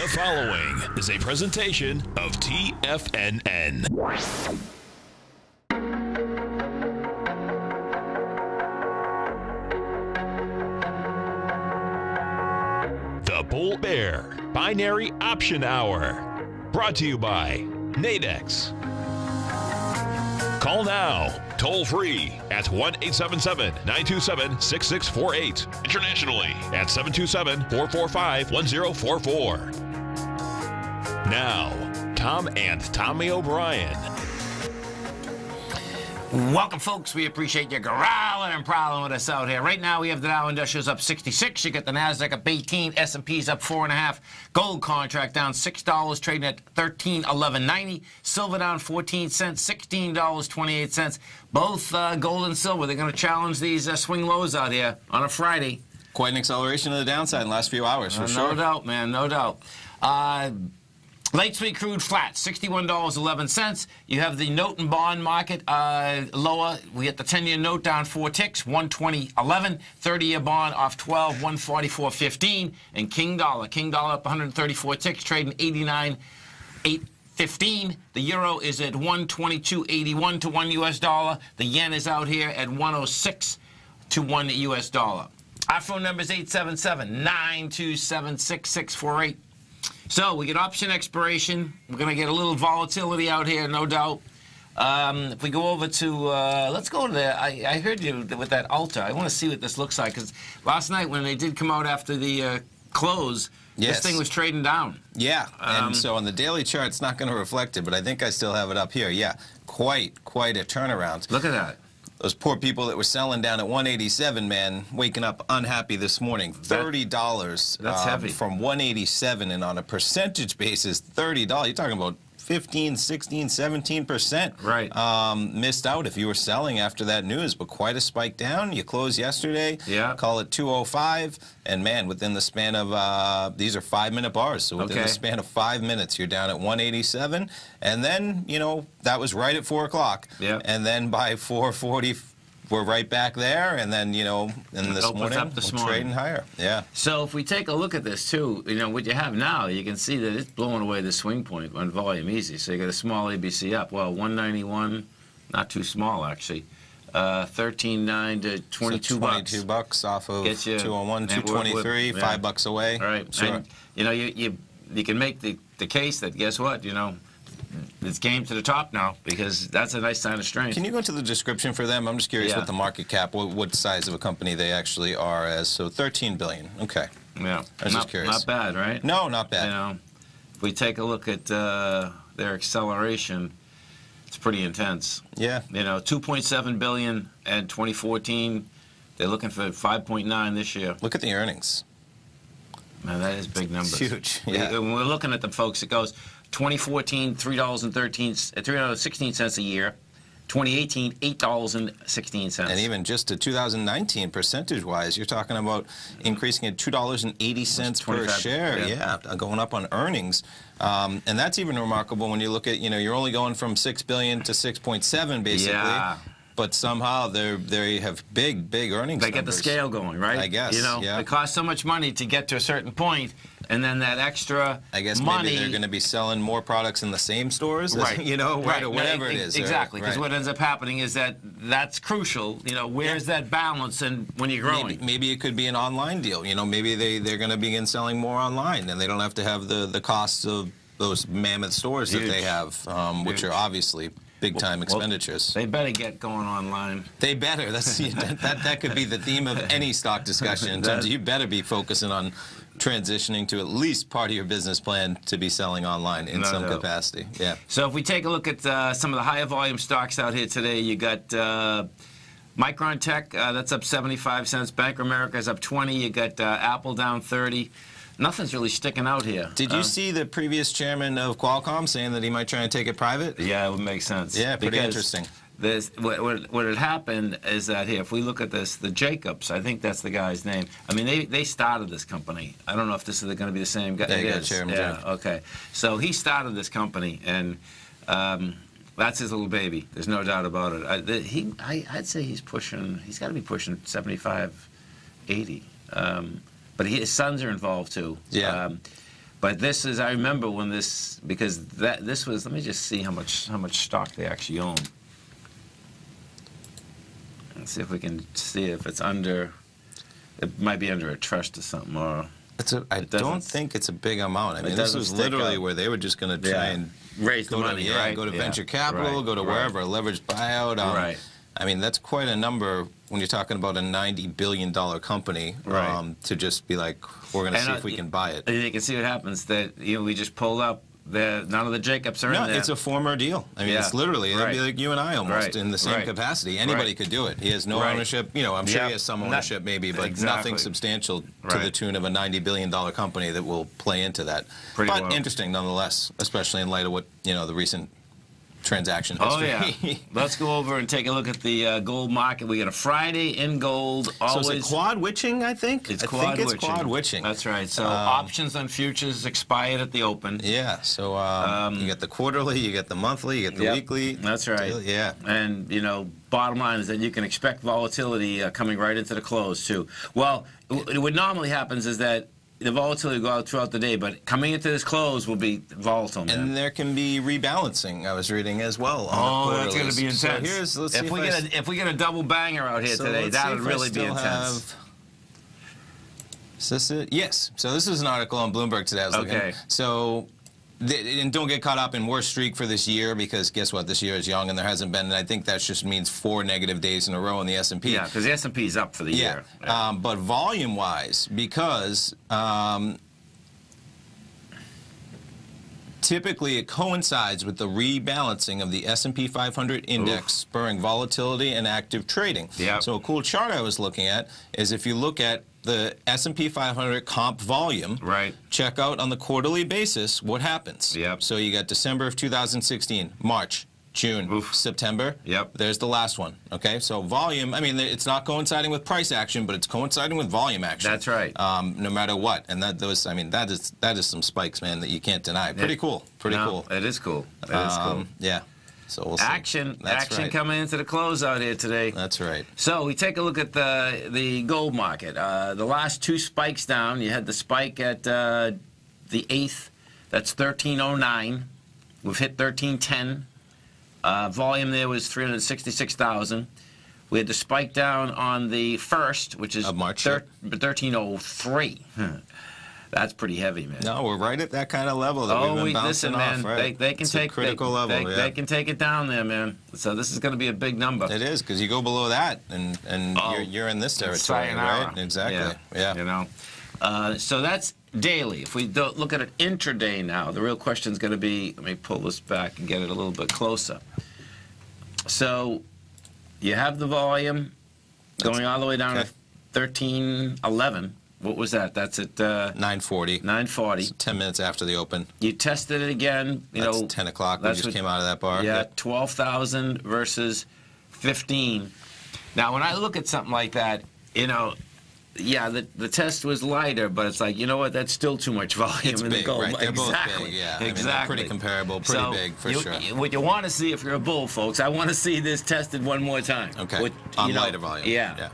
following is a presentation of TFNN. The Bull Bear Binary Option Hour. Brought to you by Nadex. Call now, toll free at 1-877-927-6648. Internationally at 727-445-1044. Now, Tom and Tommy O'Brien. Welcome, folks. We appreciate you growling and prowling with us out here. Right now, we have the Dow Industrials up 66. You got the Nasdaq up 18. S&P's up 4.5. Gold contract down $6, trading at $13.1190. Silver down 14 cents, $16.28. Both gold and silver. They're going to challenge these swing lows out here on a Friday. Quite an acceleration to the downside in the last few hours, for sure. No doubt, man. No doubt. Late sweet crude flat, $61.11. You have the note and bond market lower. We get the 10-year note down 4 ticks, 120.11. 30-year bond off 12, 144.15. And King dollar up 134 ticks, trading 89.815. The euro is at 122.81 to 1 U.S. dollar. The yen is out here at 106 to 1 U.S. dollar. Our phone number is 877-927-6648. So we get option expiration. We're going to get a little volatility out here, no doubt. If we go over to, let's go to the, I heard you with that Alta. I want to see what this looks like, because last night when they did come out after the close, this thing was trading down. Yeah, and so on the daily chart, it's not going to reflect it, but I think I still have it up here. Yeah, quite a turnaround. Look at that. Those poor people that were selling down at 187, man, waking up unhappy this morning. $30. That's heavy. From 187, and on a percentage basis, $30. You're talking about 15, 16, 17%. Right. Missed out if you were selling after that news, but quite a spike down. You closed yesterday. Yeah. Call it 205, and man, within the span of these are 5-minute bars, so within the span of 5 minutes, you're down at 187, and then that was right at 4 o'clock. Yeah. And then by 4:40. We're right back there, and then, and this morning, we're trading higher. Yeah. So if we take a look at this, too, what you have now, you can see that it's blowing away the swing point on volume easy. So you got a small ABC up. Well, 191, not too small, actually. 13.9 to 22 so 22 bucks off of 201, 223, $5 away. All right. Sure. And, you can make the case that, guess what, it's game to the top now, because that's a nice sign of strength. Can you go into the description for them? I'm just curious what the market cap, what size of a company they actually are as. So $13 billion. Okay. Yeah. I was just curious. Not bad, right? No, not bad. If we take a look at their acceleration, it's pretty intense. Yeah. $2.7 billion in 2014. They're looking for 5.9 this year. Look at the earnings. Man, that is big numbers. It's huge. Yeah. When we're looking at them, folks, it goes 2014, $3.16 a year. 2018, $8.16. And even just to 2019, percentage-wise, you're talking about increasing at $2.80 per share. Yeah, going up on earnings. And that's even remarkable when you look at, you're only going from $6 billion to 6.7, basically. Yeah. But somehow they have big earnings. They get the scale going, right? I guess. It costs so much money to get to a certain point, and then that extra I guess money, maybe they're going to be selling more products in the same stores, right? Right, or whatever it is. Exactly, because what ends up happening is that's crucial. Where's that balance, and when you're growing? Maybe it could be an online deal. Maybe they're going to begin selling more online, and they don't have to have the costs of those mammoth stores that they have, which are obviously big-time expenditures. They better get going online. They better. That could be the theme of any stock discussion. In terms of you better be focusing on transitioning to at least part of your business plan to be selling online in some capacity. Yeah. So if we take a look at some of the higher volume stocks out here today, you got Micron Tech, that's up 75 cents. Bank of America is up 20. You got Apple down 30. Nothing's really sticking out here. Did you see the previous chairman of Qualcomm saying that he might try and take it private? Yeah, it would make sense. Yeah, pretty interesting. What had happened is that here, if we look at this, the Jacobs, I think that's the guy's name. I mean, they started this company. I don't know if this is going to be the same guy. There you go, Chairman. Yeah, okay. So he started this company, and that's his little baby. There's no doubt about it. I'd say he's got to be pushing 75, 80. But his sons are involved too. Yeah. But this is, I remember when this, because this was, let me just see how much stock they actually own. Let's see if we can see if it's under, it might be under a trust or something, or... I don't think it's a big amount. I mean, this was literally where they were just going to try and raise the money, right? Go to venture capital, go to wherever, leveraged buyout. Right. I mean, that's quite a number when you're talking about a $90 billion company, to just be like, we're going to see if we can buy it. And you can see what happens, that we just pulled up. None of the Jacobs are in there. It's a former deal. I mean, it's literally, it'd be like you and I almost in the same capacity. Anybody could do it. He has no ownership. You know, I'm sure he has some ownership maybe, but nothing substantial to the tune of a $90 billion company that will play into that. But interesting nonetheless, especially in light of what, the recent transaction history. Oh, yeah. Let's go over and take a look at the gold market. We got a Friday in gold. Always. So is it quad witching, I think? It's quad witching. That's right. So options on futures expired at the open. Yeah. So you get the quarterly, you get the monthly, you get the weekly. That's right. Yeah. And, bottom line is that you can expect volatility coming right into the close, too. Well, what normally happens is that the volatility will go out throughout the day, but coming into this close will be volatile, man. And there can be rebalancing, I was reading as well. Oh, that's going to be intense. So let's see if we get a double banger out here today, that would really be intense. Is this it? Yes. So this is an article on Bloomberg today. I was looking. So, and don't get caught up in worst streak for this year, because guess what? This year is young and there hasn't been, and I think that just means 4 negative days in a row in the S&P. Yeah, because the S&P is up for the year. Yeah. But volume-wise, because typically it coincides with the rebalancing of the S&P 500 index, spurring volatility and active trading. Yep. So a cool chart I was looking at is if you look at the S&P 500 comp volume, check out on the quarterly basis what happens. Yep. So you got December of 2016, March, June, September. Yep. There's the last one. Okay. So volume, I mean, it's not coinciding with price action, but it's coinciding with volume action. That's right. No matter what. And that is some spikes, man, that you can't deny. Pretty cool. Pretty cool. It is cool. It is cool. Yeah. So we'll see. Action coming into the close out here today. That's right. So we take a look at the gold market. The last 2 spikes down. You had the spike at the 8th. That's 1309. We've hit 1310. Volume there was 366,000. We had the spike down on the 1st, which is of March, 1303. That's pretty heavy, man. No, we're right at that kind of level that we've been bouncing off, right? They can take critical level. They can take it down there, man. So this is going to be a big number. It is, because you go below that, and you're in this territory, right? Exactly. Yeah. So that's daily. If we look at it intraday now, the real question is going to be, let me pull this back and get it a little bit closer. So you have the volume going all the way down to 1311. What was that? That's at 9:40. 9:40. So 10 minutes after the open. You tested it again. That's 10 o'clock. We just came out of that bar. Yeah, 12,000 versus 15. Now, when I look at something like that, yeah, the test was lighter, but it's like, you know what? That's still too much volume it's in big, the gold. Right? They're exactly. both big, yeah. Exactly. I mean, they're pretty comparable, pretty big, for sure. What you want to see if you're a bull, folks, I want to see this tested one more time. Okay. On lighter volume. Yeah.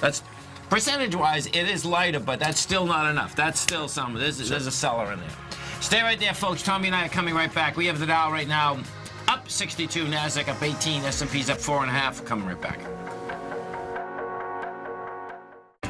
That's percentage-wise, it is lighter, but that's still not enough. That's still something. There's a seller in there. Stay right there, folks. Tommy and I are coming right back. We have the Dow right now up 62, NASDAQ up 18, S&P's up 4.5. Coming right back.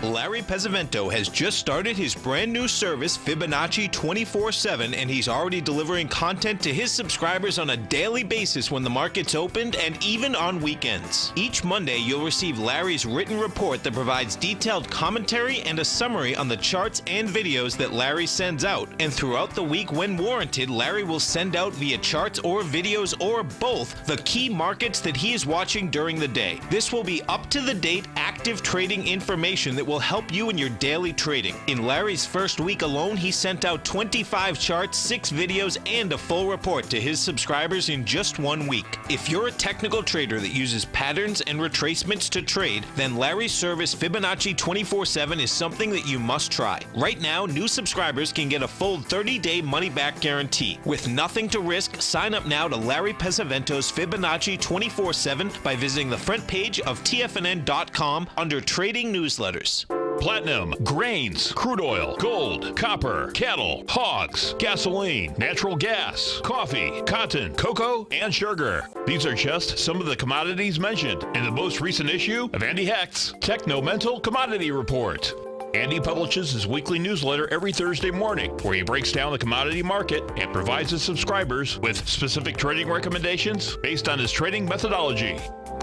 Larry Pesavento has just started his brand new service, Fibonacci 24/7, and he's already delivering content to his subscribers on a daily basis when the market's opened and even on weekends. Each Monday, you'll receive Larry's written report that provides detailed commentary and a summary on the charts and videos that Larry sends out. And throughout the week, when warranted, Larry will send out via charts or videos or both the key markets that he is watching during the day. This will be up-to-the-date, active trading information that will help you in your daily trading. In Larry's first week alone, he sent out 25 charts, 6 videos, and a full report to his subscribers in just 1 week. If you're a technical trader that uses patterns and retracements to trade, then Larry's service Fibonacci 24/7 is something that you must try. Right now, new subscribers can get a full 30-day money-back guarantee. With nothing to risk, sign up now to Larry Pesavento's Fibonacci 24/7 by visiting the front page of TFNN.com under Trading Newsletters. platinum, grains, crude oil, gold, copper, cattle, hogs, gasoline, natural gas, coffee, cotton, cocoa, and sugar. These are just some of the commodities mentioned in the most recent issue of Andy Hecht's Techno-Mental Commodity Report. Andy publishes his weekly newsletter every Thursday morning, where he breaks down the commodity market and provides his subscribers with specific trading recommendations based on his trading methodology.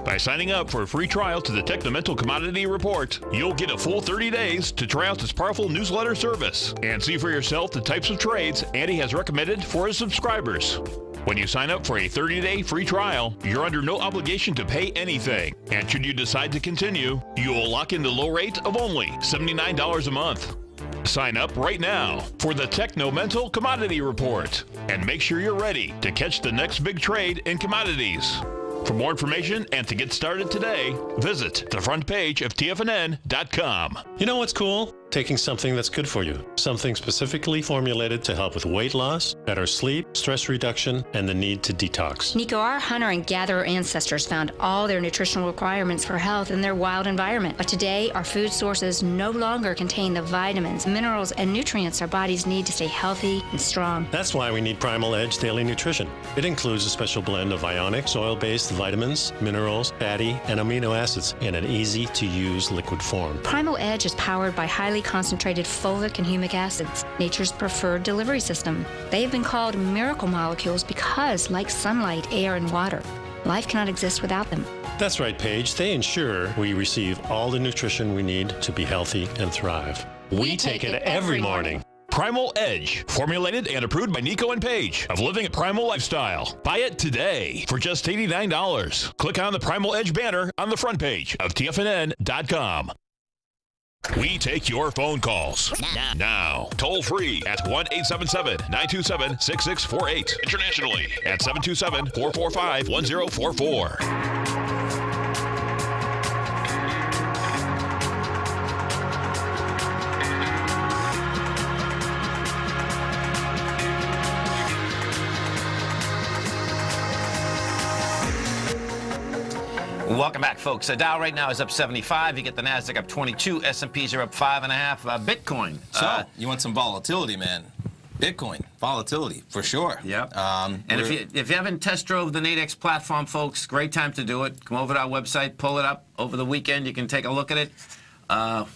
By signing up for a free trial to the Techno-Mental Commodity Report, you'll get a full 30 days to try out this powerful newsletter service and see for yourself the types of trades Andy has recommended for his subscribers. When you sign up for a 30-day free trial, you're under no obligation to pay anything. And should you decide to continue, you will lock in the low rate of only $79 a month. Sign up right now for the Techno-Mental Commodity Report and make sure you're ready to catch the next big trade in commodities. For more information and to get started today, visit the front page of TFNN.com. You know what's cool? Taking something that's good for you. Something specifically formulated to help with weight loss, better sleep, stress reduction, and the need to detox. Nico, our hunter and gatherer ancestors found all their nutritional requirements for health in their wild environment. But today, our food sources no longer contain the vitamins, minerals, and nutrients our bodies need to stay healthy and strong. That's why we need Primal Edge Daily Nutrition. It includes a special blend of ionics, oil-based vitamins, minerals, fatty, and amino acids in an easy-to-use liquid form. Primal Edge is powered by highly concentrated folic and humic acids, nature's preferred delivery system. They have been called miracle molecules because, like sunlight, air, and water, life cannot exist without them. That's right, Paige. They ensure we receive all the nutrition we need to be healthy and thrive. We take it every morning. Primal Edge, formulated and approved by Nico and Paige of Living a Primal Lifestyle. Buy it today for just $89. Click on the Primal Edge banner on the front page of TFNN.com. We take your phone calls now. Toll free at 1-877-927-6648. Internationally at 727-445-1044. Welcome back, folks. Dow right now is up 75. You get the Nasdaq up 22. S&Ps are up 5.5. Bitcoin. So, you want some volatility, man. Bitcoin, volatility, for sure. Yep. And if you haven't test drove the Nadex platform, folks, great time to do it. Come over to our website, pull it up. Over the weekend, you can take a look at it.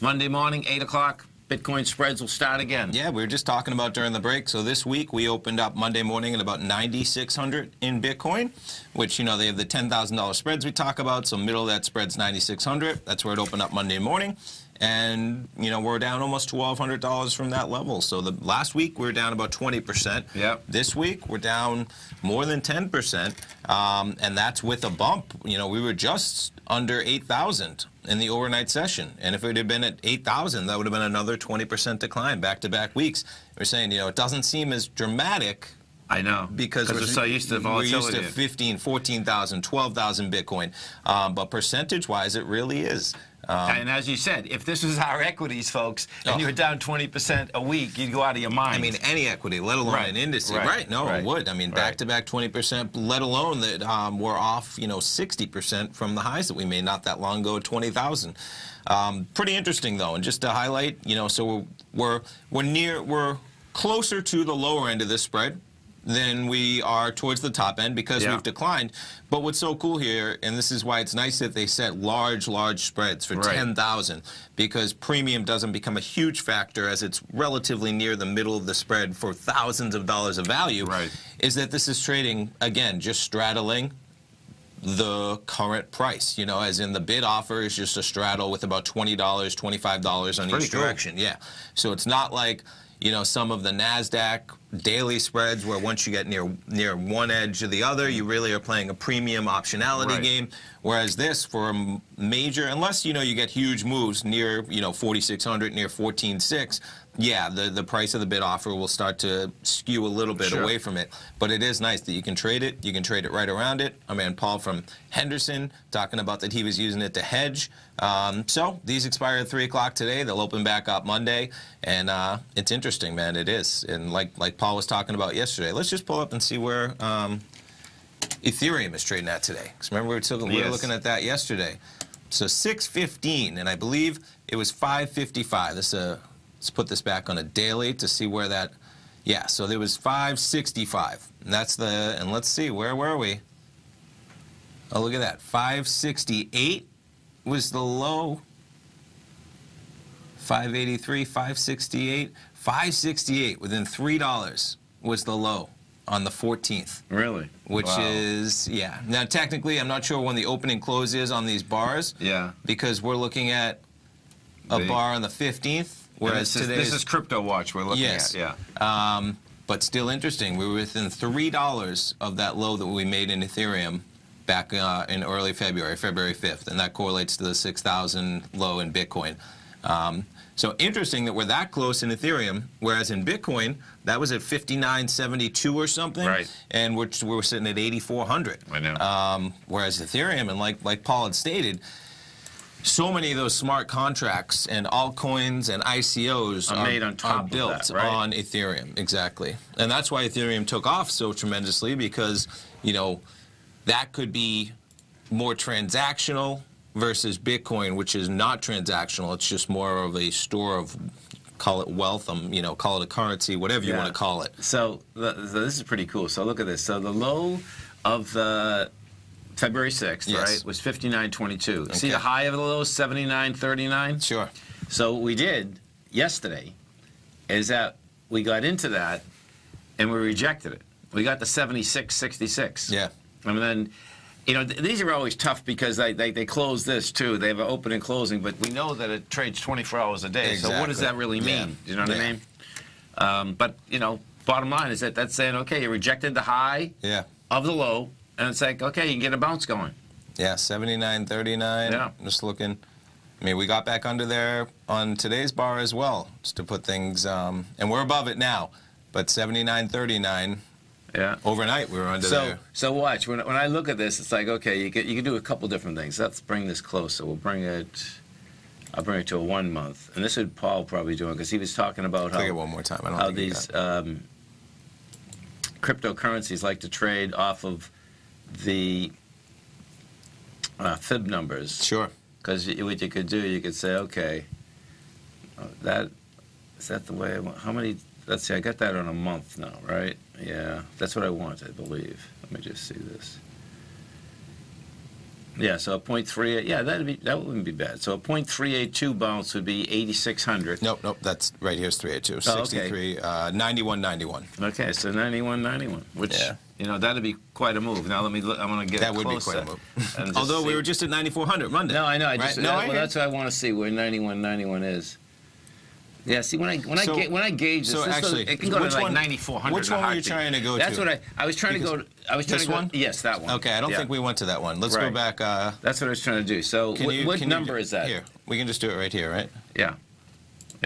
Monday morning, 8 o'clock. Bitcoin spreads will start again. Yeah, we were just talking about during the break. So this week we opened up Monday morning at about 9,600 in Bitcoin, which, you know, they have the $10,000 spreads we talk about. So middle of that spread's 9,600. That's where it opened up Monday morning. And, you know, we're down almost $1,200 from that level. So the last week we were down about 20%. Yep. This week we're down more than 10%. And that's with a bump. You know, we were just under 8,000 in the overnight session. And if it had been at 8,000, that would have been another 20% decline back-to-back weeks. We're saying, you know, it doesn't seem as dramatic. I know. Because we're so used to the volatility. We're used to 15, 14,000, 12,000 Bitcoin. But percentage-wise, it really is. And as you said, if this was our equities, folks, and you were down 20% a week, you'd go out of your mind. I mean, any equity, let alone an indice. Right. No, it would. I mean, back-to-back 20%, let alone that we're off, you know, 60% from the highs that we made not that long ago at 20,000. Pretty interesting, though. And just to highlight, you know, so we're closer to the lower end of this spread than we are towards the top end because we've declined. But what's so cool here, and this is why it's nice that they set large spreads for 10,000, because premium doesn't become a huge factor as it's relatively near the middle of the spread for thousands of dollars of value, is that this is trading, again, just straddling the current price, you know, as in the bid offer is just a straddle with about $20, $25 on each direction. Yeah. So it's not like, you know, some of the NASDAQ daily spreads where once you get near one edge or the other, you really are playing a premium optionality game. Whereas this, for a major, unless, you know, you get huge moves near, you know, 4,600, near 14.6, yeah, the price of the bid offer will start to skew a little bit away from it. But it is nice that you can trade it. You can trade it right around it. I mean, Paul from Henderson talking about that he was using it to hedge. So these expire at 3 o'clock today. They'll open back up Monday. And it's interesting, man. It is. And like Paul was talking about yesterday, let's just pull up and see where Ethereum is trading at today. Because remember, we were looking at that yesterday. So 615, and I believe it was 555. Let's put this back on a daily to see where that. Yeah, so there was 565, and that's the. And let's see, where were we? Oh, look at that. 568 was the low. 583, 568, 568 within $3 was the low on the 14th. Really? Which is, yeah. Now, technically, I'm not sure when the open and close is on these bars. Yeah. Because we're looking at a bar on the 15th, whereas this is Crypto Watch we're looking at. Yeah. But still interesting. We were within $3 of that low that we made in Ethereum back in early February, February 5th, and that correlates to the 6,000 low in Bitcoin. So interesting that we're that close in Ethereum, whereas in Bitcoin, that was at 59.72 or something, right? And we're sitting at 8,400. I know. Whereas Ethereum, and like Paul had stated, so many of those smart contracts and altcoins and ICOs are made on top are built of that, right? on Ethereum, exactly. And that's why Ethereum took off so tremendously, because, you know, that could be more transactional versus Bitcoin, which is not transactional. It's just more of a store of, call it wealth, you know, call it a currency, whatever you want to call it. So this is pretty cool. So look at this. So the low of the February 6th, right, was 59.22. Okay. See the high of the low, 79.39? Sure. So what we did yesterday is that we got into that and we rejected it. We got the 76.66. Yeah. And then, you know, these are always tough because they close this too. They have an open and closing, but we know that it trades 24 hours a day. Exactly. So what does that really mean? Do you know what I mean? But, you know, bottom line is that that's saying, okay, you rejected the high of the low, and it's like, okay, you can get a bounce going. Yeah, 79.39. Yeah. Just looking. I mean, we got back under there on today's bar as well, just to put things, and we're above it now, but 79.39. Yeah. Overnight, we were under there. So watch. When I look at this, it's like, okay, you can do a couple different things. Let's bring this closer. I'll bring it to a 1 month. And this would Paul probably doing, because he was talking about how, it one more time. I don't how think these cryptocurrencies like to trade off of the fib numbers. Sure. Because what you could do, you could say, okay, is that the way I want? How many? Let's see, I got that on a month now, right? Yeah, that's what I want, I believe. Let me just see this. Yeah, so a 0.38, yeah, that wouldn't be bad. So a 0.382 bounce would be 8,600. Nope, that's right here's 382. 63, 91.91. Okay, so 91.91, which, you know, that'd be quite a move. Now let me look, I'm going to get that closer. Would be quite a move. Although we were just at 9,400 Monday. No, I know. Right? That's what I want to see, where 91.91 is. Yeah, see, when I gauge this, so actually, it can go to like 9,400. Which one were you trying to go to? That's what I was trying to go. This one? Yes, that one. Okay, I don't think we went to that one. Let's go back. That's what I was trying to do. So, what number is that? Here, we can just do it right here, right? Yeah.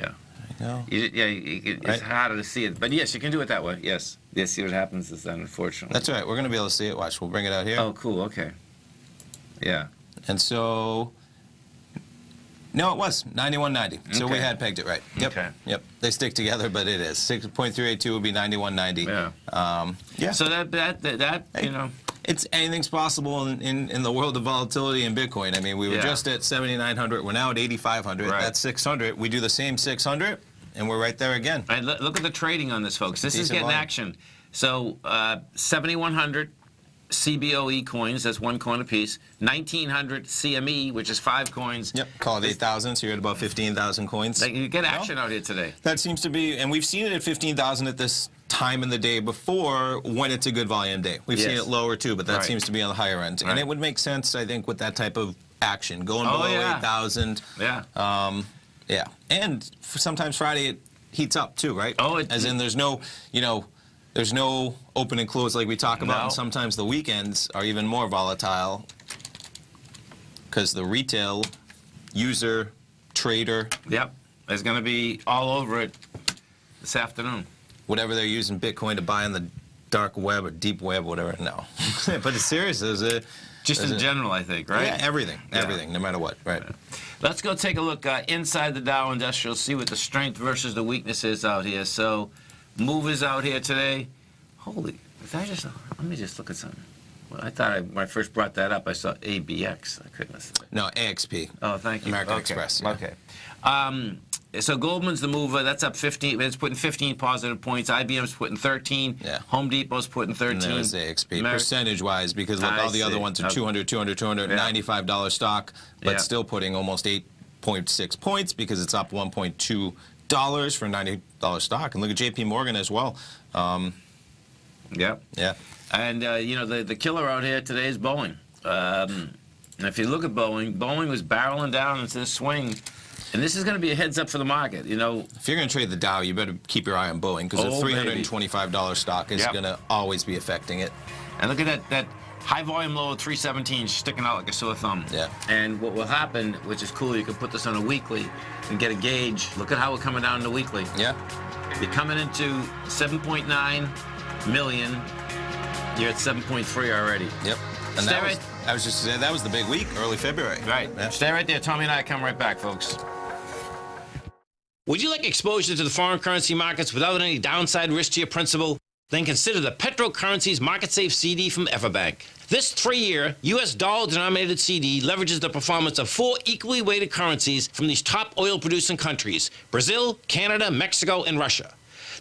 Yeah. No. It's harder to see it, but yes, you can do it that way. Yes. Yes. See what happens is then, unfortunately. That's all right. We're going to be able to see it. Watch. We'll bring it out here. Oh, cool. Okay. Yeah. And so. No, it was 91.90. So we had pegged it right. Yep. Okay. Yep. They stick together, but it is 6.382 would be 91.90. Yeah. Yeah. So that hey, you know, it's anything's possible in the world of volatility in Bitcoin. I mean, we were just at 7,900. We're now at 8,500. Right. That's 600. We do the same 600, and we're right there again. And look at the trading on this, folks. This is getting action. So 7,100. CBOE coins, that's 1 coin apiece. 1,900 CME, which is 5 coins. Yep, call it 8,000, so you're at about 15,000 coins. You get action out here today. That seems to be, and we've seen it at 15,000 at this time in the day before when it's a good volume day. We've seen it lower too, but that seems to be on the higher end. And it would make sense, I think, with that type of action, going below 8,000. Yeah. Yeah, and sometimes Friday it heats up too, right? As in there's no, you know, there's no open and close like we talk about, and sometimes the weekends are even more volatile because the retail user, trader, is going to be all over it this afternoon. Whatever they're using Bitcoin to buy on the dark web or deep web, whatever. No, but it's serious. Just in general, I think, right? Yeah, everything, no matter what, right? Let's go take a look inside the Dow Industrial, see what the strength versus the weakness is out here. So. Movers out here today. Holy, let me just look at something. I thought when I first brought that up, I saw ABX. I couldn't have said it. No, AXP. Oh, thank you. American Express. Yeah. Okay. So Goldman's the mover. That's up 15. It's putting 15 positive points. IBM's putting 13. Yeah. Home Depot's putting 13. And there's AXP. Percentage-wise, because look, all the other ones are 200, $95 stock, but still putting almost 8.6 points because it's up $1.2 for a $90 stock. And look at JP Morgan as well. Yeah. Yeah. And, you know, the killer out here today is Boeing. And if you look at Boeing, Boeing was barreling down into the swing. And this is going to be a heads up for the market. You know, if you're going to trade the Dow, you better keep your eye on Boeing because a $325 stock is going to always be affecting it. And look at that high volume low of 317 sticking out like a sore thumb. Yeah. And what will happen, which is cool, you can put this on a weekly and get a gauge. Look at how we're coming down in the weekly. Yeah. You're coming into 7.9 million. You're at 7.3 already. Yep. And I was just saying that was the big week, early February. Right. Yeah. Stay right there. Tommy and I come right back, folks. Would you like exposure to the foreign currency markets without any downside risk to your principal? Then consider the Petro Currencies Market Safe CD from Everbank. This 3-year U.S. dollar-denominated CD leverages the performance of 4 equally weighted currencies from these top oil-producing countries: Brazil, Canada, Mexico, and Russia.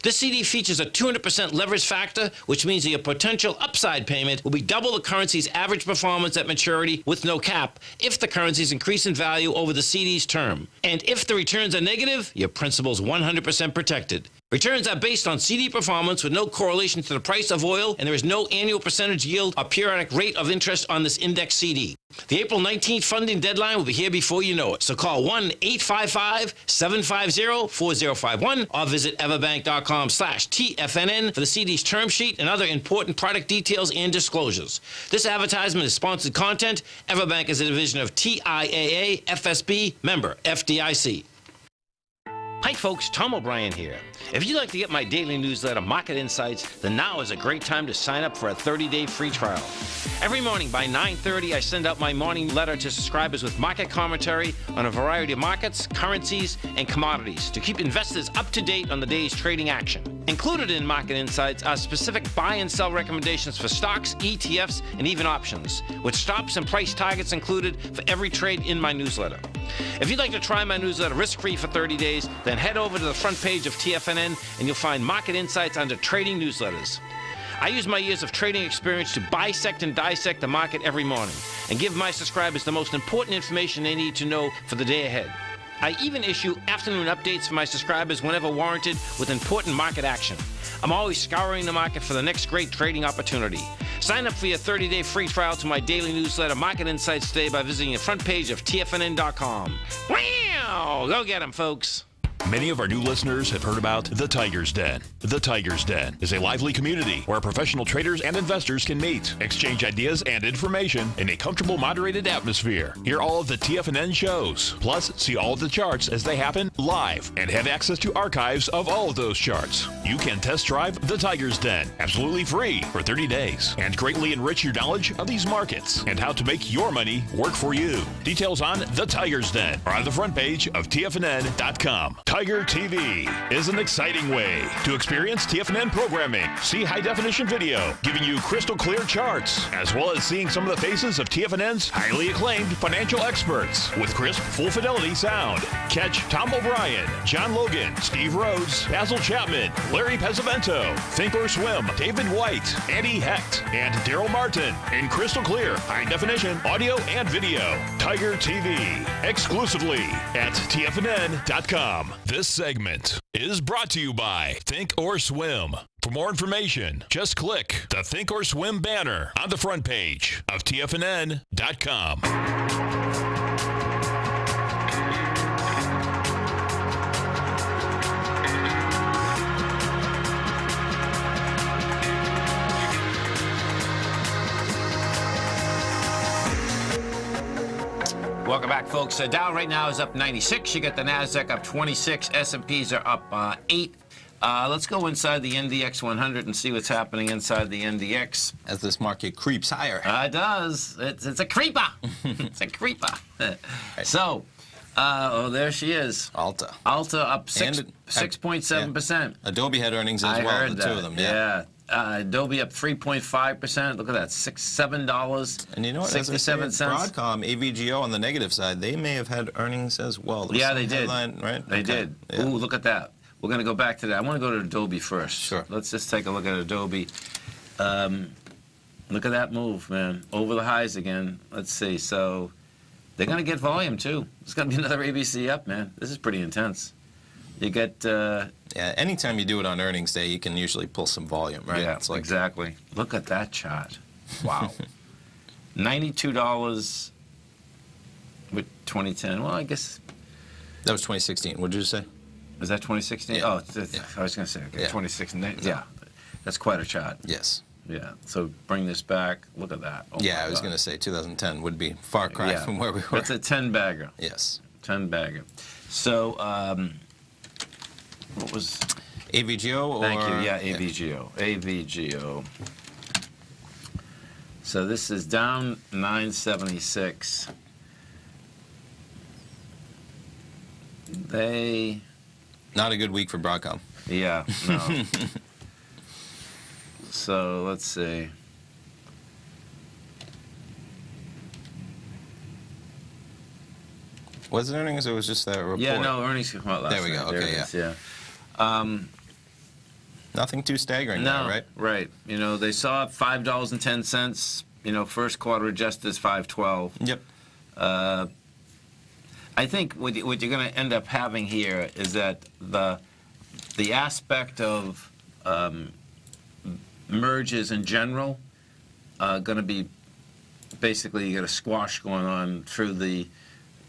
This CD features a 200% leverage factor, which means that your potential upside payment will be double the currency's average performance at maturity with no cap if the currencies increase in value over the CD's term. And if the returns are negative, your principal's 100% protected. Returns are based on CD performance with no correlation to the price of oil, and there is no annual percentage yield or periodic rate of interest on this index CD. The April 19th funding deadline will be here before you know it. So call 1-855-750-4051 or visit everbank.com/TFNN for the CD's term sheet and other important product details and disclosures. This advertisement is sponsored content. Everbank is a division of TIAA FSB, member FDIC. Hi folks, Tom O'Brien here. If you'd like to get my daily newsletter, Market Insights, then now is a great time to sign up for a 30-day free trial. Every morning by 9:30, I send out my morning letter to subscribers with market commentary on a variety of markets, currencies, and commodities to keep investors up to date on the day's trading action. Included in Market Insights are specific buy and sell recommendations for stocks, ETFs, and even options, with stops and price targets included for every trade in my newsletter. If you'd like to try my newsletter risk-free for 30 days, then head over to the front page of TFNN and you'll find Market Insights under Trading Newsletters. I use my years of trading experience to bisect and dissect the market every morning and give my subscribers the most important information they need to know for the day ahead. I even issue afternoon updates for my subscribers whenever warranted with important market action. I'm always scouring the market for the next great trading opportunity. Sign up for your 30-day free trial to my daily newsletter, Market Insights, today by visiting the front page of TFNN.com. Wow! Go get 'em, folks. Many of our new listeners have heard about The Tiger's Den. The Tiger's Den is a lively community where professional traders and investors can meet, exchange ideas and information in a comfortable, moderated atmosphere. Hear all of the TFNN shows, plus see all of the charts as they happen live and have access to archives of all of those charts. You can test drive The Tiger's Den absolutely free for 30 days and greatly enrich your knowledge of these markets and how to make your money work for you. Details on The Tiger's Den are on the front page of TFNN.com. Tiger TV is an exciting way to experience TFNN programming. See high-definition video, giving you crystal clear charts, as well as seeing some of the faces of TFNN's highly acclaimed financial experts with crisp, full-fidelity sound. Catch Tom O'Brien, John Logan, Steve Rhodes, Basil Chapman, Larry Pesavento, Think or Swim, David White, Andy Hecht, and Daryl Martin in crystal clear, high-definition audio and video. Tiger TV, exclusively at TFNN.com. This segment is brought to you by Think or Swim. For more information, just click the Think or Swim banner on the front page of TFNN.com. Welcome back, folks. Dow right now is up 96. You got the Nasdaq up 26. S&Ps are up 8. Let's go inside the NDX 100 and see what's happening inside the NDX. As this market creeps higher. It does. It's a creeper. It's a creeper. So, oh, there she is. Alta. Alta up 6.7%. Yeah. Adobe had earnings as well, the two of them. Yeah. Adobe up 3.5%. Look at that, $7. And you know what? 67 cents. Broadcom, AVGO on the negative side, they may have had earnings as well. Yeah, they did. Right? They did. Yeah. Ooh, look at that. We're going to go back to that. I want to go to Adobe first. Sure. Let's just take a look at Adobe. Look at that move, man. Over the highs again. Let's see. So they're going to get volume, too. It's going to be another ABC up, man. This is pretty intense. You get... yeah, anytime you do it on earnings day, you can usually pull some volume, right? Yeah, it's like, exactly. Look at that chart. Wow. $92 with 2010. Well, I guess... That was 2016. What did you say? Was that 2016? Yeah. Oh, I was going to say, okay, Yeah. 2016. Yeah, that's quite a chart. Yes. Yeah, so bring this back. Look at that. Oh Yeah, I was going to say 2010 would be far cry from where we were. That's a 10-bagger. Yes. 10-bagger. So, what was... AVGO or... Thank you, yeah, AVGO. AVGO. So this is down 976. They... Not a good week for Broadcom. Yeah, no. So, let's see. Was it earnings or was it just that report? Yeah, no, earnings came out last There we go, night. okay, There it is, yeah. Nothing too staggering No, there, right? right. You know, they saw $5.10. You know, first quarter adjusted is $5.12. Yep. I think what you're going to end up having here is that the aspect of merges in general going to be basically you got a squash going on through the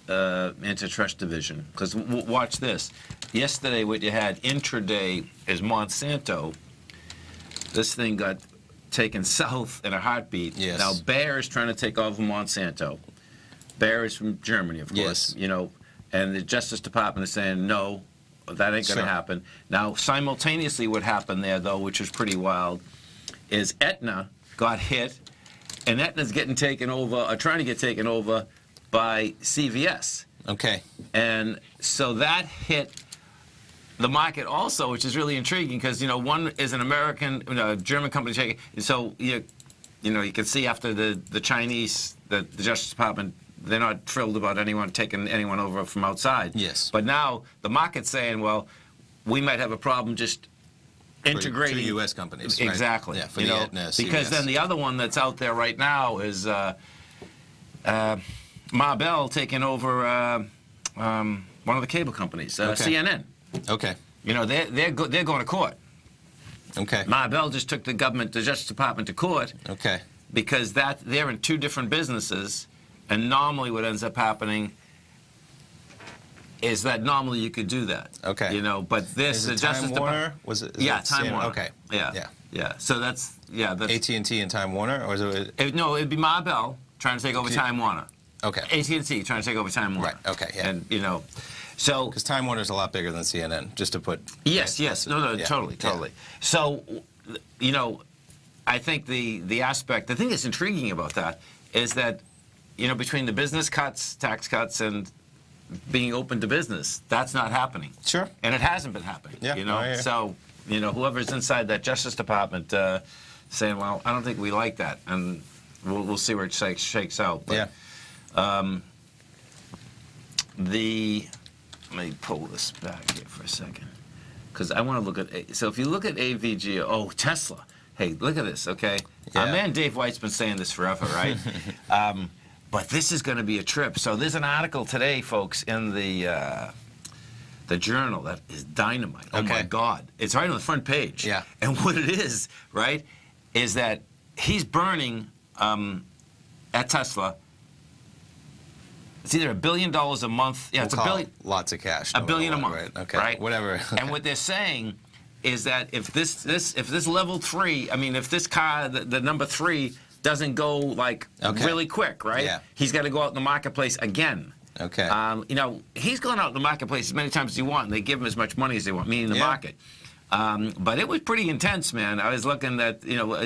antitrust division. Because watch this. Yesterday, what you had intraday is Monsanto. This thing got taken south in a heartbeat. Yes. Now Bayer is trying to take over Monsanto. Bayer is from Germany, of course. Yes. You know, and the Justice Department is saying no, that ain't going to happen. Now, simultaneously, what happened there, though, which was pretty wild, is Aetna got hit, and Aetna's getting taken over, or trying to get taken over, by CVS. Okay. And so that hit the market also, which is really intriguing because, you know, one is an American, German company taking. So, you know, you can see after the Chinese, the Justice Department, they're not thrilled about anyone taking anyone over from outside. Yes. But now the market's saying, well, we might have a problem just integrating. Two U.S. companies. Exactly. Right? Yeah, for the Aetna, because CVS. then the other one that's out there right now is Marbell taking over one of the cable companies, CNN. Okay. You know, they're going to court. Okay. Marbell just took the government, the Justice Department to court. Okay. Because they're in two different businesses, and normally what ends up happening is that normally you could do that. Okay. You know, but this Is the it Justice Time Warner? Department. Was it? Yeah, Time Warner. Okay. Yeah. Yeah. So that's AT&T and Time Warner, or is it? No, it'd be Marbell trying to take over Time Warner. Okay. AT&T trying to take over Time Warner. Right. Okay. Yeah. And you know, so because Time Warner's a lot bigger than CNN, just to put. Yes. No. Yeah. Totally. Yeah. So, you know, I think the thing that's intriguing about that is that, you know, between the business cuts, tax cuts, and being open to business, that's not happening. Sure. And it hasn't been happening. Yeah. You know. So, you know, whoever's inside that Justice Department saying, well, I don't think we like that, and we'll see where it shakes out. But, yeah. Let me pull this back here for a second, because I want to look at. So if you look at AVG, oh, Tesla. Hey, look at this, okay? Yeah. Our man Dave White's been saying this forever, right? But this is going to be a trip. So there's an article today, folks, in the Journal that is dynamite. Oh, my God. It's right on the front page. Yeah. And what it is, right, is that he's burning, at Tesla, it's either $1 billion a month. Yeah, it's $1 billion. Lots of cash. $1 billion a month. Right. Okay. Right? Whatever. And what they're saying is that if this level 3, I mean, if this car, the number 3, doesn't go like really quick, right? Yeah. He's got to go out in the marketplace again. Okay. You know, he's gone out in the marketplace as many times as he wants, and they give him as much money as they want, meaning the market. But it was pretty intense, man. I was looking at, you know,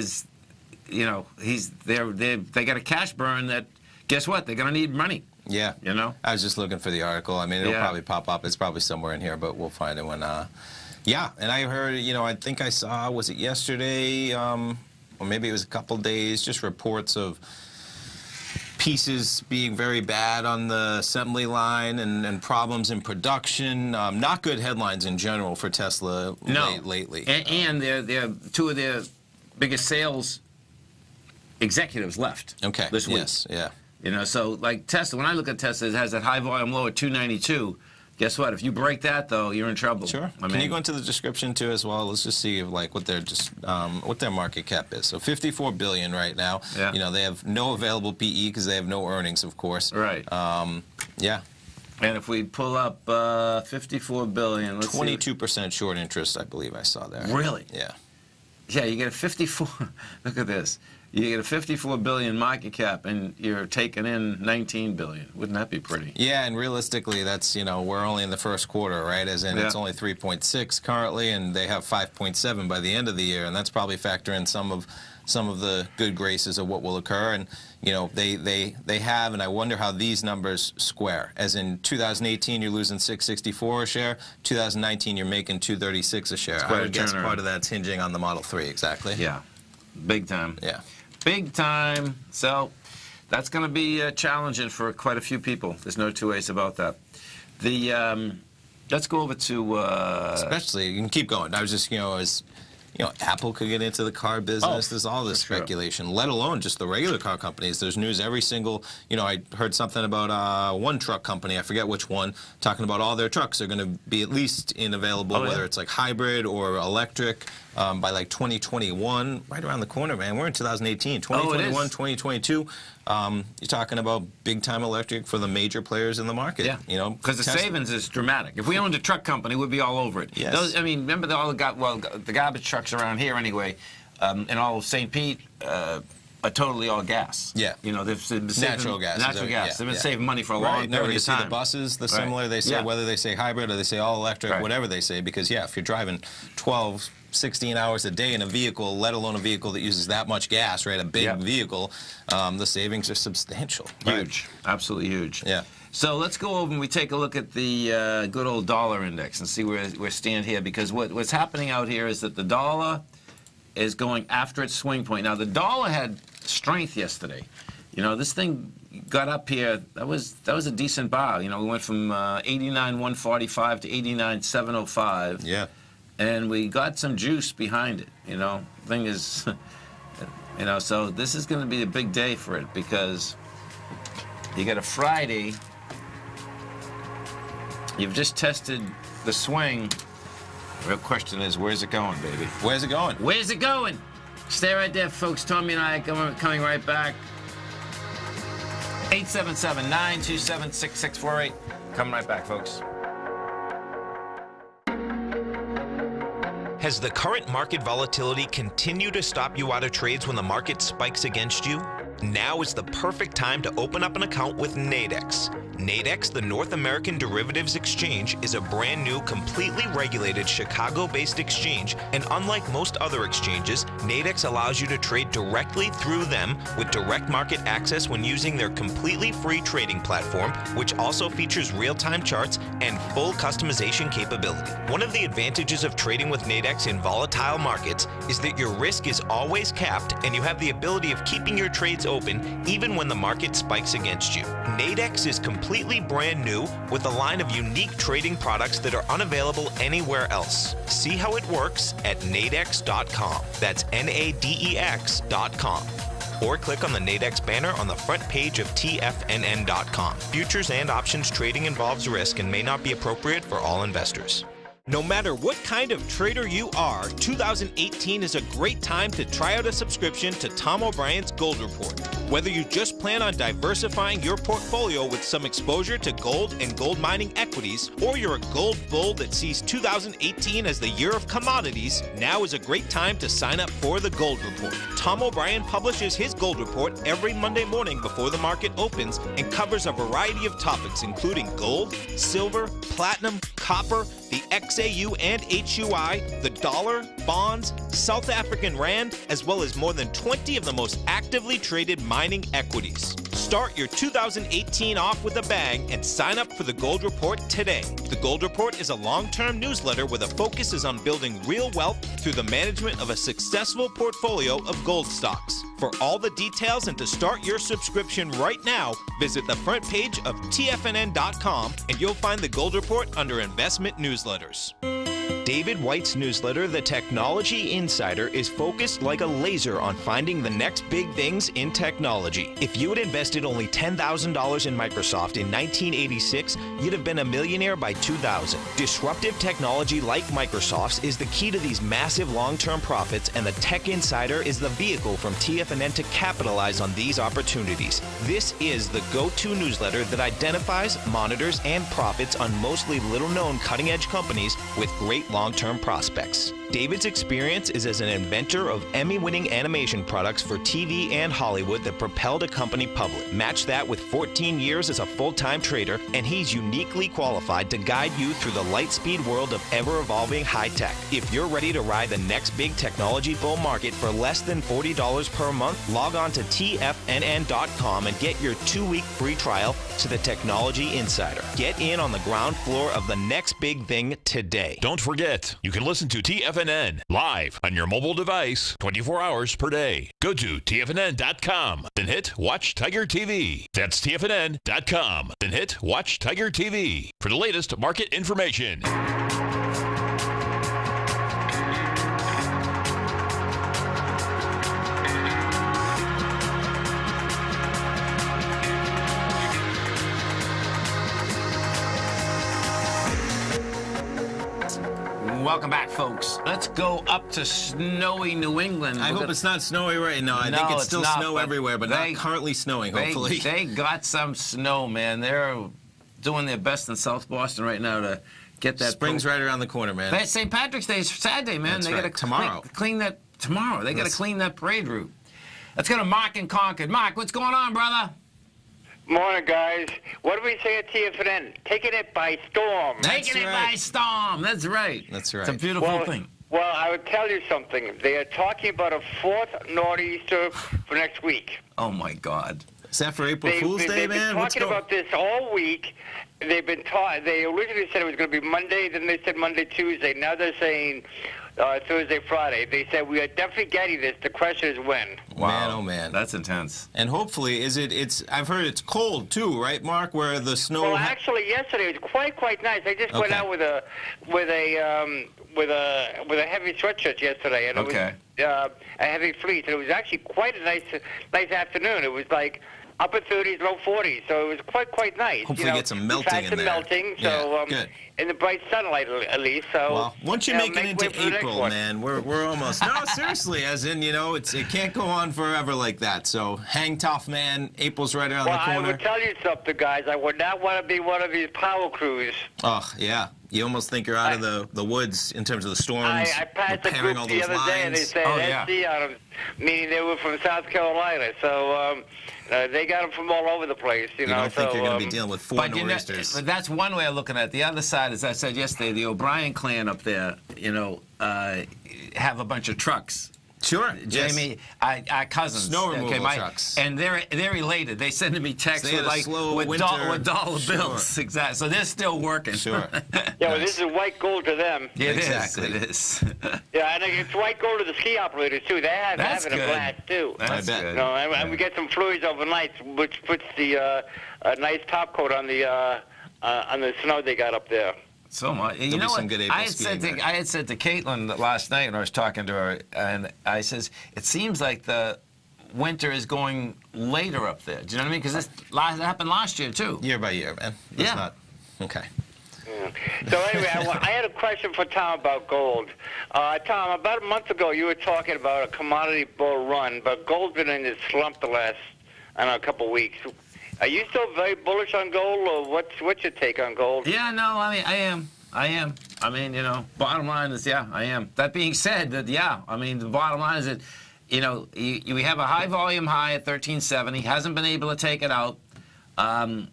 they got a cash burn that, guess what? They're going to need money. Yeah. You know? I was just looking for the article. I mean, it'll probably pop up. It's probably somewhere in here, but we'll find it when Yeah, and I heard, you know, I think I saw, was it yesterday, or maybe it was a couple days, just reports of pieces being very bad on the assembly line and problems in production. Not good headlines in general for Tesla lately. And they're two of their biggest sales executives left this week. Yes, yeah. You know, so like Tesla, when I look at Tesla, it has that high volume low at 292. Guess what? If you break that, though, you're in trouble. Sure. Can you go into the description too as well? Let's just see like what their market cap is. So 54 billion right now. Yeah. You know, they have no available PE because they have no earnings, of course. Right. Yeah. And if we pull up 54 billion, let's 22% short interest, I believe I saw there. Really? Yeah. Yeah, you get a 54. Look at this. You get a 54 billion market cap, and you're taking in 19 billion. Wouldn't that be pretty? Yeah, and realistically, that's, you know, we're only in the first quarter, right? As in, it's only 3.6 currently, and they have 5.7 by the end of the year, and that's probably factoring some of the good graces of what will occur. And you know, they have, and I wonder how these numbers square. As in 2018, you're losing $664 a share. 2019, you're making $236 a share. I would guess part of that's hinging on the Model 3, exactly. Yeah, big time. Yeah. Big time. So that's going to be challenging for quite a few people. There's no two ways about that. The let's go over to especially, you can keep going. I was just, you know, Apple could get into the car business. There's all this speculation, let alone just the regular car companies. There's news every single, you know, I heard something about one truck company, I forget which one, talking about all their trucks are going to be at least available, whether it's like hybrid or electric, by like 2021, right around the corner, man. We're in 2018, 2021, 2022. You're talking about big-time electric for the major players in the market. Yeah, you know, because the savings is dramatic. If we owned a truck company, we'd be all over it. Yes. Those, I mean, remember the garbage trucks around here anyway, and all of St. Pete are totally all gas. Yeah. You know, they've been natural gas. Natural gas. They've been saving money for a long period you of see time. the buses, the similar, they say, whether they say hybrid or they say all electric, whatever they say, because, yeah, if you're driving 12, 16 hours a day in a vehicle, let alone a vehicle that uses that much gas, right, a big vehicle, the savings are substantial. Huge. Absolutely huge. Yeah. So let's go over and we take a look at the good old dollar index and see where we stand here, because what's happening out here is that the dollar is going after its swing point. Now, the dollar had strength yesterday. You know, this thing got up here. That was a decent buy. You know, we went from 89.145 to 89.705. Yeah. And we got some juice behind it. You know, thing is, you know, so this is going to be a big day for it, because you got a Friday. You've just tested the swing. The real question is, where's it going, baby? Where's it going? Where's it going? Stay right there, folks. Tommy and I are coming right back. 877-927-6648. Coming right back, folks. Has the current market volatility continued to stop you out of trades when the market spikes against you? Now is the perfect time to open up an account with Nadex. Nadex, the North American Derivatives Exchange, is a brand new, completely regulated Chicago-based exchange, and unlike most other exchanges, Nadex allows you to trade directly through them with direct market access when using their completely free trading platform, which also features real-time charts and full customization capability. One of the advantages of trading with Nadex in volatile markets is that your risk is always capped, and you have the ability of keeping your trades open even when the market spikes against you. Nadex is completely brand new with a line of unique trading products that are unavailable anywhere else. See how it works at nadex.com. That's NADEX.com. Or click on the Nadex banner on the front page of TFNN.com. Futures and options trading involves risk and may not be appropriate for all investors. No matter what kind of trader you are, 2018 is a great time to try out a subscription to Tom O'Brien's Gold Report. Whether you just plan on diversifying your portfolio with some exposure to gold and gold mining equities, or you're a gold bull that sees 2018 as the year of commodities, now is a great time to sign up for the Gold Report. Tom O'Brien publishes his Gold Report every Monday morning before the market opens and covers a variety of topics including gold, silver, platinum, copper, the XAU and HUI, the dollar, bonds, South African rand, as well as more than 20 of the most actively traded mining equities. Start your 2018 off with a bang and sign up for the Gold Report today. The Gold Report is a long-term newsletter where the focus is on building real wealth through the management of a successful portfolio of gold stocks. For all the details and to start your subscription right now, visit the front page of TFNN.com and you'll find the Gold Report under Investment Newsletters. David White's newsletter, The Technology Insider, is focused like a laser on finding the next big things in technology. If you had invested only $10,000 in Microsoft in 1986, you'd have been a millionaire by 2000. Disruptive technology like Microsoft's is the key to these massive long-term profits, and the Tech Insider is the vehicle from TFNN to capitalize on these opportunities. This is the go-to newsletter that identifies, monitors, and profits on mostly little-known cutting-edge companies with great long-term prospects. David's experience is as an inventor of Emmy-winning animation products for TV and Hollywood that propelled a company public. Match that with 14 years as a full-time trader, and he's uniquely qualified to guide you through the light-speed world of ever-evolving high-tech. If you're ready to ride the next big technology bull market for less than $40 per month, log on to TFNN.com and get your 2-week free trial to the Technology Insider. Get in on the ground floor of the next big thing today. Don't forget, you can listen to TFNN live on your mobile device 24 hours per day. Go to TFNN.com, then hit Watch Tiger TV. That's TFNN.com, then hit Watch Tiger TV for the latest market information. Welcome back, folks. Let's go up to snowy New England. I hope it's not snowy right now. I think it's still snow everywhere, but not currently snowing, hopefully. They got some snow, man. They're doing their best in South Boston right now to get that. Spring's right around the corner, man. St. Patrick's Day is Saturday, man. That's they right. got to clean that tomorrow. They got to clean that parade route. Let's go to Mark in Concord. Mark, what's going on, brother? Morning, guys. What do we say at TFNN? Taking it by storm. Taking it by storm. That's right. That's right. It's a beautiful thing. Well, I would tell you something. They are talking about a 4th nor'easter for next week. Oh, my God. Is that for April Fool's Day, man? They've been talking about this all week. They've been They originally said it was going to be Monday, then they said Monday, Tuesday. Now they're saying Thursday, Friday. They said we are definitely getting this. The question is when. Wow. Man, oh man, that's intense. And hopefully, it's. I've heard it's cold too, right, Mark? Where the snow. Well, actually, yesterday it was quite nice. I just went out with a heavy sweatshirt yesterday, and it was a heavy fleece, and it was actually quite a nice afternoon. It was like upper 30s, low 40s, so it was quite nice. Hopefully, get some melting in there. Melting, so good. In the bright sunlight at least. So well, once you make it into April, man, we're almost. No, seriously, as in it can't go on forever like that. So hang tough, man. April's right around the corner. I would tell you something, guys. I would not want to be one of these power crews. Oh yeah. You almost think you're out of the woods in terms of the storms. I passed a group the other day, and they said SC on them, meaning they were from South Carolina. So they got them from all over the place. You know, don't think you're going to be dealing with 4 nor'easters. But that's one way of looking at it. The other side, as I said yesterday, the O'Brien clan up there, have a bunch of trucks. Sure, Jamie, our cousins, snow removal trucks, and they're elated. They send me texts with dollar bills, exactly. So they're still working. Sure. Yeah, well, this is white gold to them. Yeah, exactly. It is. Yeah, and it's white gold to the ski operators too. They're having a blast too. That's good. And we get some flurries overnight, which puts the a nice top coat on the snow they got up there. So much. You know what? I had said to Caitlin last night when I was talking to her, and I says, it seems like the winter is going later up there. Do you know what I mean? Because this happened last year, too. Year by year, man. Okay. Yeah. So anyway, I had a question for Tom about gold. Tom, about a month ago, you were talking about a commodity bull run, but gold's been in this slump the last, couple of weeks. Are you still very bullish on gold, or what's your take on gold? Yeah, no, I mean, I am. I mean, bottom line is, I am. That being said, the bottom line is that, we have a high volume high at 1370. Hasn't been able to take it out.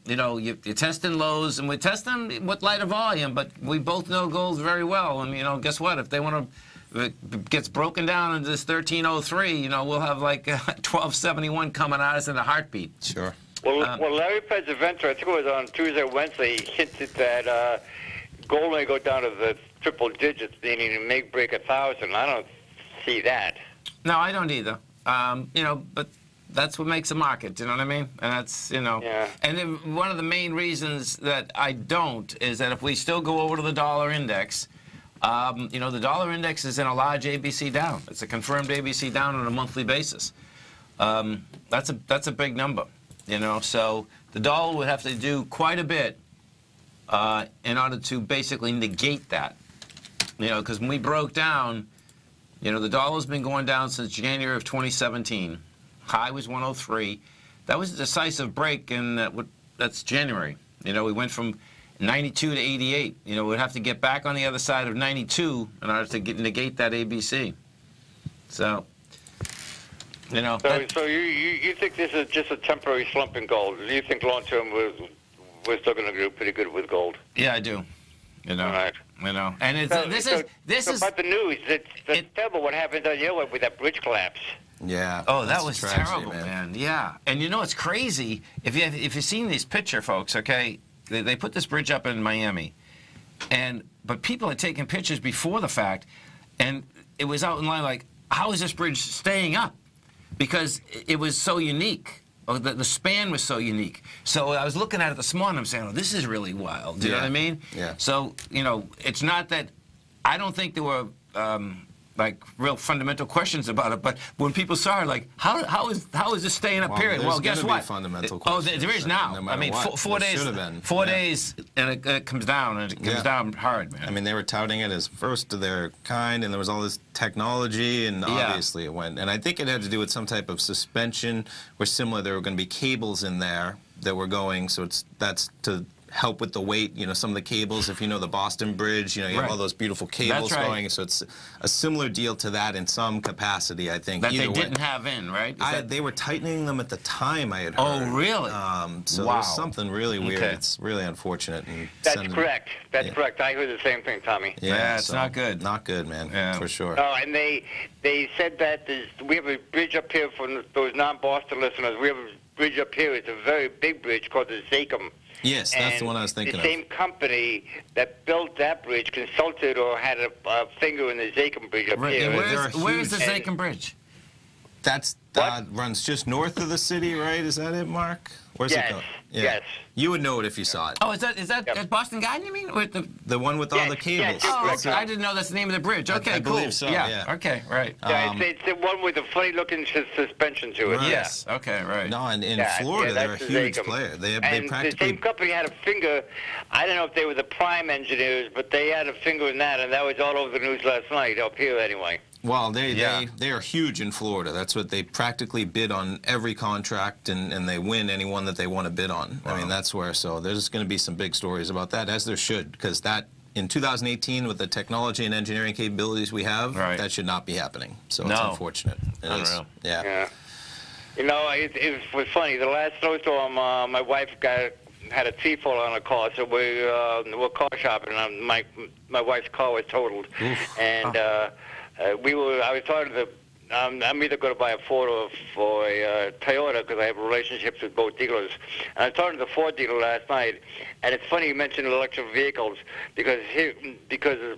You're testing lows, and we're testing with lighter volume, but we both know gold very well. And, guess what? If they want to, if it gets broken down into this 1303, we'll have like 1271 coming at us in a heartbeat. Sure. Well, Larry Pesavento, I think it was on Tuesday or Wednesday, he hinted that gold may go down to the triple digits, meaning it may break 1,000. I don't see that. No, I don't either. You know, but that's what makes a market, you know what I mean? And that's, you know. Yeah. And then one of the main reasons that I don't is that if we still go over to the dollar index, you know, the dollar index is in a large ABC down. It's a confirmed ABC down on a monthly basis. That's a big number, you know. So the dollar would have to do quite a bit in order to basically negate that, you know, because when we broke down, you know, the dollar's been going down since January of 2017. High was 103. That was a decisive break in that's January. You know, we went from 92 to 88. You know, we'd have to get back on the other side of 92 in order to negate that ABC. So, you know. So you think this is just a temporary slump in gold? Do you think long term we're still going to do pretty good with gold? Yeah, I do. You know. All right. You know, and it's, this is about the news. It's terrible what happened on your way with that bridge collapse. Yeah. Oh, that was terrible, man. Yeah. And you know it's crazy? If you've seen this picture, folks, okay, they put this bridge up in Miami, but people had taken pictures before the fact, and it was out in line like, how is this bridge staying up? Because it was so unique. Oh, the span was so unique. So I was looking at it this morning. I'm saying, oh, this is really wild. Do you know what I mean? Yeah. So, you know, it's not that I don't think there were like real fundamental questions about it, but when people saw it, like, how is this staying up? Period. Well, guess what? Fundamental questions. There is now. No I mean, what. 4 days. 4 days, and it comes down, and it comes down hard, man. I mean, they were touting it as first of their kind, and there was all this technology, and obviously it went. And I think it had to do with some type of suspension, where similar there were going to be cables in there that were going. So that's to help with the weight, you know, some of the cables, if you know the Boston Bridge, you know, you have all those beautiful cables going, so it's a similar deal to that in some capacity, I think. That they didn't have in, right? They were tightening them at the time, I had heard. Oh, really? So there's something really weird. It's really unfortunate. That's correct. That's correct. I heard the same thing, Tommy. Yeah, it's not good. Not good, man, for sure. Oh, and they said that we have a bridge up here for those non-Boston listeners. We have a bridge up here. It's a very big bridge called the Zachem. Yes, that's the one I was thinking of. The same company that built that bridge consulted or had a finger in the Zachem Bridge up here. Where is the Zachem Bridge? That's runs just north of the city, right? Is that it, Mark? Where's it going? Yeah. Yes. You would know it if you saw it. Oh, is that at Boston Garden, you mean? Or the one with all the cables. Oh, okay. I didn't know that's the name of the bridge. Okay, I cool. believe so, yeah. Okay, right. Yeah, it's the one with the funny-looking suspension to it. Right. Yes. Okay, right. No, and in Florida, they're a huge player. They practically... the same company had a finger. I don't know if they were the prime engineers, but they had a finger in that, and that was all over the news last night, up here anyway. Well, they are huge in Florida. That's what they practically bid on every contract, and they win any one that they want to bid on. Wow. I mean, that's where, so there's going to be some big stories about that, as there should, because that, in 2018, with the technology and engineering capabilities we have, that should not be happening. So it's unfortunate. It is. Yeah. You know, it was funny. The last snowstorm, my wife had a tree fall on her car, so we were car shopping, and my wife's car was totaled. Oof. And I was talking to I'm either going to buy a Ford or a Toyota because I have relationships with both dealers. And I was talking to the Ford dealer last night, and it's funny you mentioned electric vehicles because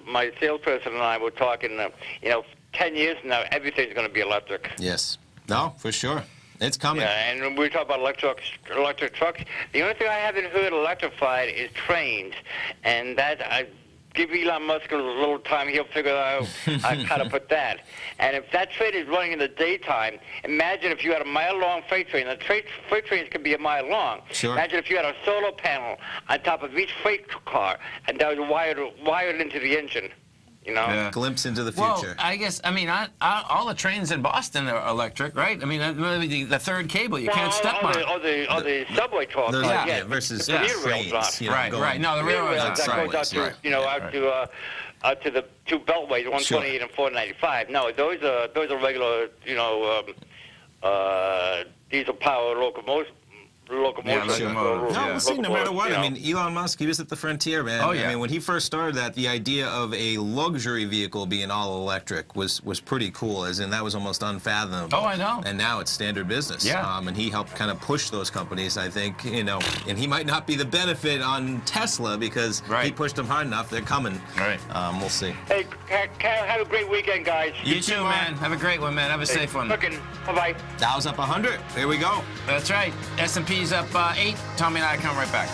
my salesperson and I were talking, 10 years from now, everything's going to be electric. Yes. No, for sure. It's coming. Yeah, and we talk about electric trucks. The only thing I haven't heard electrified is trains, and that give Elon Musk a little time, he'll figure out how to put that. And if that train is running in the daytime, imagine if you had a mile-long freight train. The freight trains can be a mile long. Sure. Imagine if you had a solar panel on top of each freight car, and that was wired into the engine. You know? Yeah. Glimpse into the future. Well, I guess, all the trains in Boston are electric, right? I mean, the third cable, you can't step on it. The subway talk. Versus trains. Right. No, the railroads that goes out to the two beltways, 128 and 495. No, those are regular, diesel power locomotive. Yeah, No, we'll see. No matter what, you know. I mean, Elon Musk, he was at the frontier, man. Oh, yeah. I mean, when he first started that, the idea of a luxury vehicle being all electric was pretty cool, as in that was almost unfathomable. Oh, I know. And now it's standard business. Yeah. And he helped kind of push those companies, I think, you know, and he might not be the benefit on Tesla because he pushed them hard enough. They're coming. Right. We'll see. Hey, have a great weekend, guys. You too, man. Have a great one, man. Have a safe one. Bye-bye. Dow's up 100. Here we go. That's right. S&P's up 8. Tommy and I come right back.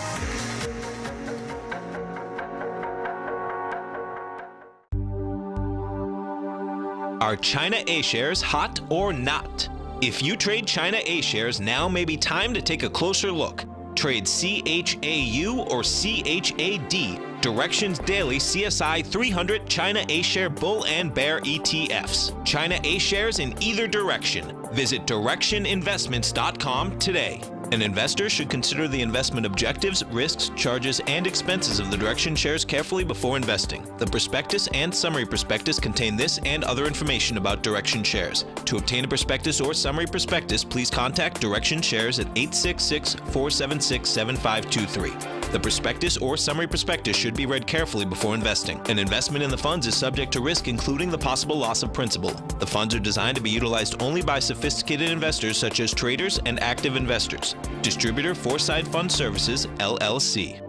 Are China A shares hot or not? If you trade China A shares, now may be time to take a closer look. Trade CHAU or CHAD, Directions Daily CSI 300 China A share bull and bear ETFs. China A shares in either direction. Visit directioninvestments.com today. An investor should consider the investment objectives, risks, charges, and expenses of the Direction shares carefully before investing. The prospectus and summary prospectus contain this and other information about Direction shares. To obtain a prospectus or summary prospectus, please contact Direction shares at 866-476-7523. The prospectus or summary prospectus should be read carefully before investing. An investment in the funds is subject to risk, including the possible loss of principal. The funds are designed to be utilized only by sophisticated investors such as traders and active investors. Distributor Foreside Fund Services, LLC.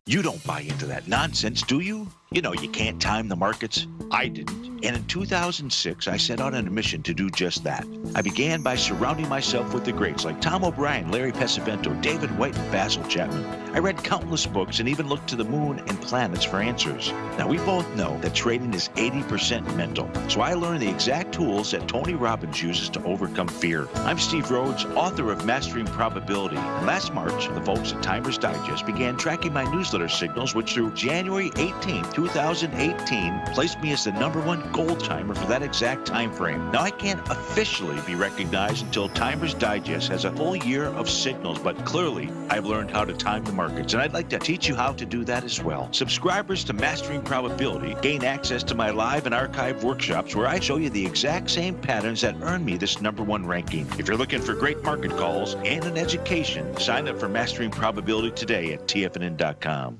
You don't buy into that nonsense, do you? You know you can't time the markets. I didn't. And in 2006, I set out on a mission to do just that. I began by surrounding myself with the greats like Tom O'Brien, Larry Pesavento, David White, and Basil Chapman. I read countless books and even looked to the moon and planets for answers. Now, we both know that trading is 80% mental. So I learned the exact tools that Tony Robbins uses to overcome fear. I'm Steve Rhodes, author of Mastering Probability. And last March, the folks at Timers Digest began tracking my newsletter signals, which through January 18, 2018, placed me as the #1 gold timer for that exact time frame. Now, I can't officially be recognized until Timers Digest has a full year of signals, but clearly I've learned how to time the markets, and I'd like to teach you how to do that as well. Subscribers to Mastering Probability gain access to my live and archive workshops where I show you the exact same patterns that earned me this #1 ranking. If you're looking for great market calls and an education, sign up for Mastering Probability today at TFNN.com.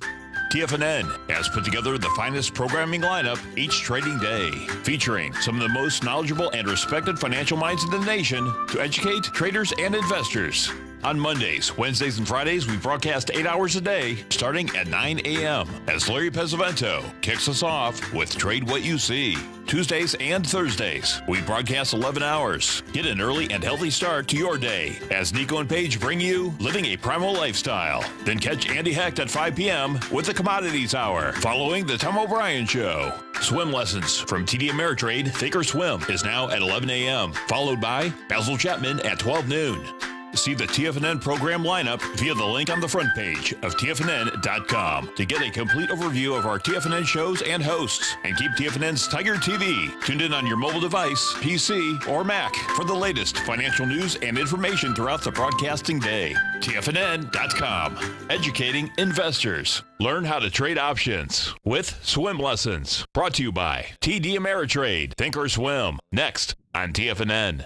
TFNN has put together the finest programming lineup each trading day, featuring some of the most knowledgeable and respected financial minds in the nation to educate traders and investors. On Mondays, Wednesdays, and Fridays, we broadcast 8 hours a day, starting at 9 a.m. as Larry Pesavento kicks us off with Trade What You See. Tuesdays and Thursdays, we broadcast 11 hours. Get an early and healthy start to your day as Nico and Paige bring you Living a Primal Lifestyle. Then catch Andy Hecht at 5 p.m. with the Commodities Hour, following the Tom O'Brien Show. Swim lessons from TD Ameritrade Thinkorswim is now at 11 a.m., followed by Basil Chapman at 12 noon. See the TFNN program lineup via the link on the front page of TFNN.com to get a complete overview of our TFNN shows and hosts. And keep TFNN's Tiger TV tuned in on your mobile device, PC, or Mac for the latest financial news and information throughout the broadcasting day. TFNN.com, educating investors. Learn how to trade options with swim lessons. Brought to you by TD Ameritrade Thinkorswim. Next on TFNN.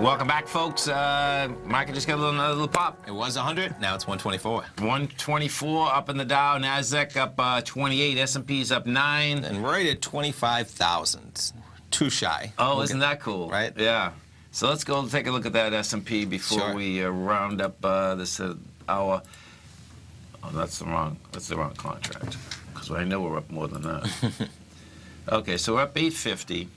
Welcome back, folks. Market just got another little pop. It was 100. Now it's 124. 124 up in the Dow. Nasdaq up 28. S&P's up 9. And right at 25,000. Too shy. Oh, isn't that cool? Right? Yeah. So let's go take a look at that S&P before we round up this hour. Oh, that's the wrong contract. Because I know we're up more than that. Okay, so we're up 850.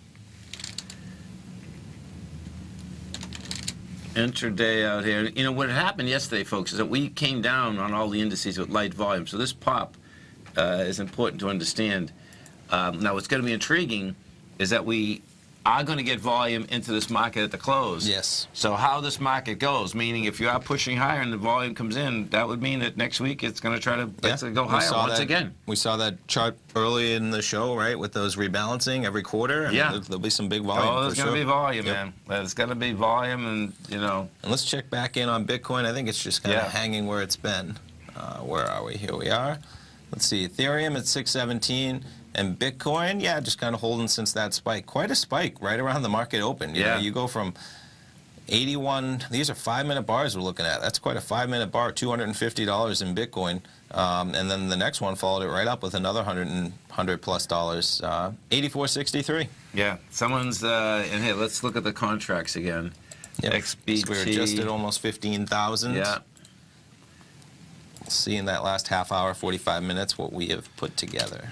Intraday out here. You know, what happened yesterday, folks, is that we came down on all the indices with light volume. So this pop is important to understand. Now, what's going to be intriguing is that we are going to get volume into this market at the close. Yes. So how this market goes, meaning if you are pushing higher and the volume comes in, that would mean that next week it's going to try to basically go higher once again. We saw that chart early in the show, right, with those rebalancing every quarter. Yeah. There'll be some big volume. Oh, there's going to be volume, Yep. man. There's going to be volume, and, you know. And let's check back in on Bitcoin. I think it's just kind of hanging where it's been. Where are we? Here we are. Let's see. Ethereum at 617. And Bitcoin, yeah, just kind of holding since that spike. Quite a spike right around the market open. You know, you go from 81, these are 5-minute bars we're looking at. That's quite a 5-minute bar, $250 in Bitcoin. And then the next one followed it right up with another $100 plus dollars, 84.63. Yeah, someone's, and hey, let's look at the contracts again. Yep. XBT. So we're just at almost 15,000. Yeah. We'll see in that last half hour, 45 minutes, what we have put together.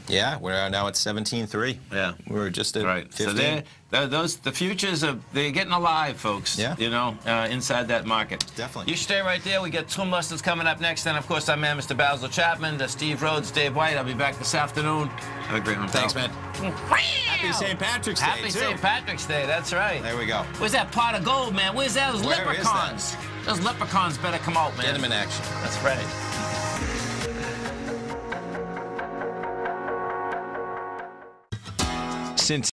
Yeah, we're now at 17.3. Yeah, we're just at 15. So the futures they're getting alive, folks. Yeah, you know, inside that market. Definitely. You stay right there. We got Twin Mustangs coming up next, and of course I'm man, Mr. Basil Chapman, Steve Rhodes, Dave White. I'll be back this afternoon. Have a great one. Thanks, man. Happy St. Patrick's Day. Happy St. Patrick's Day. That's right. There we go. Where's that pot of gold, man? Where's those leprechauns? Those leprechauns better come out, man. Get them in action. That's right. Since